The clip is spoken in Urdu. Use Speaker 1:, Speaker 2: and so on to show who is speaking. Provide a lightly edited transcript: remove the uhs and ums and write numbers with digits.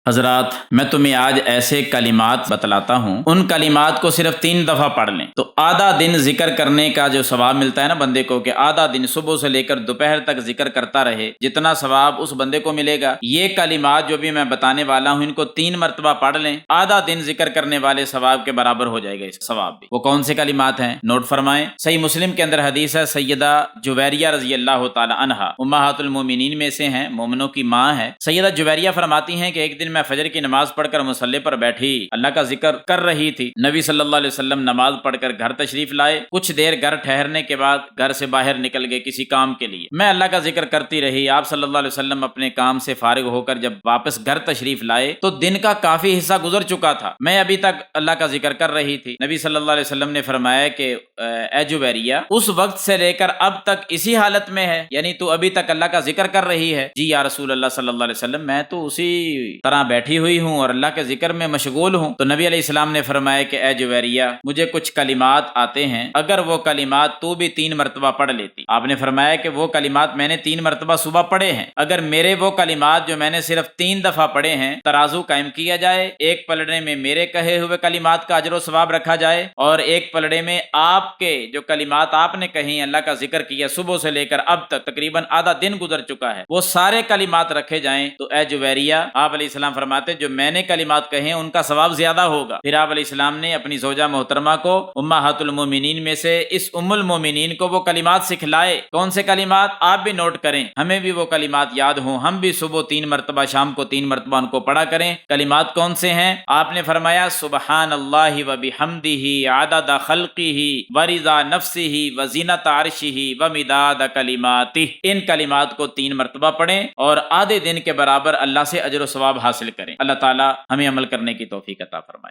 Speaker 1: حضرات، میں تمہیں آج ایسے کلمات بتلاتا ہوں، ان کلمات کو صرف 3 دفعہ پڑھ لیں تو آدھا دن ذکر کرنے کا جو ثواب ملتا ہے نا بندے کو، کہ آدھا دن صبح سے لے کر دوپہر تک ذکر کرتا رہے، جتنا ثواب اس بندے کو ملے گا، یہ کلمات جو بھی میں بتانے والا ہوں ان کو 3 مرتبہ پڑھ لیں، آدھا دن ذکر کرنے والے ثواب کے برابر ہو جائے گا اس ثواب بھی۔ وہ کون سے کلمات ہیں نوٹ فرمائیں۔ صحیح مسلم کے اندر حدیث ہے، سیدہ جویریہ رضی اللہ تعالی عنہا امہات المومنین میں سے ہیں، مومنوں کی ماں ہے۔ سیدہ جویریہ فرماتی ہیں کہ ایک دن میں فجر کی نماز پڑھ کر مصلی پر بیٹھی، اللہ کا ذکر کر رہی تھی۔ نبی صلی اللہ علیہ وسلم نماز پڑھ کر گھر تشریف لائے، کچھ دیر گھر ٹھہرنے کے بعد گھر سے باہر نکل گئے کسی کام کے لیے۔ میں اللہ کا ذکر کرتی رہی، آپ صلی اللہ علیہ وسلم اپنے کام سے فارغ ہو کر جب واپس گھر تشریف لائے تو دن کا کافی حصہ گزر چکا تھا، میں ابھی تک اللہ کا ذکر کر رہی تھی۔ نبی صلی اللہ علیہ وسلم نے فرمایا کہ اے جویریہ، اس وقت سے لے کر اب تک اسی حالت میں ہے، یعنی تو ابھی تک اللہ کا ذکر کر رہی ہے؟ جی یا رسول اللہ صلی اللہ علیہ وسلم، میں تو اسی طرح بیٹھی ہوئی ہوں اور اللہ کے ذکر میں مشغول ہوں۔ تو نبی علیہ السلام نے فرمایا کہ اے جویریہ، مجھے کچھ کلمات آتے ہیں، اگر وہ کلمات تو بھی 3 مرتبہ پڑھ لیتی۔ آپ نے فرمایا کہ وہ کلمات میں نے 3 مرتبہ صبح پڑھے ہیں، اگر میرے وہ کلمات جو میں نے صرف 3 دفعہ پڑھے ہیں ترازو قائم کیا جائے، ایک پلڑے میں میرے کہے ہوئے کلمات کا اجر و ثواب رکھا جائے اور ایک پلڑے میں آپ کے جو کلمات آپ نے کہی، اللہ کا ذکر کیا صبح سے لے کر اب تک تقریباً آدھا دن گزر چکا ہے، وہ سارے کلمات رکھے جائیں، تو اے جویریہ، آپ علیہ السلام فرماتے جو میں نے کلمات کہے ان کا ثواب زیادہ ہوگا۔ پھر آپ علیہ السلام نے اپنی زوجہ محترمہ کو امہات المومنین میں سے اس ام المومنین کو وہ کلمات سکھلائے۔ کون سے کلمات؟ آپ بھی نوٹ کریں، ہمیں بھی وہ کلمات یاد ہوں، ہم بھی صبح 3 مرتبہ، شام کو 3 مرتبہ ان کو پڑھا کریں۔ کلمات کون سے ہیں؟ آپ نے فرمایا سبحان اللہ و بحمدہ عدد خلقہ ورضا نفسہ وزینت عرشہ ومداد کلماتہ۔ ان کلمات کو 3 مرتبہ پڑھیں اور آدھے دن کے برابر اللہ سے اجر و ثواب حاصل کریں۔ اللہ تعالی ہمیں عمل کرنے کی توفیق عطا فرمائے۔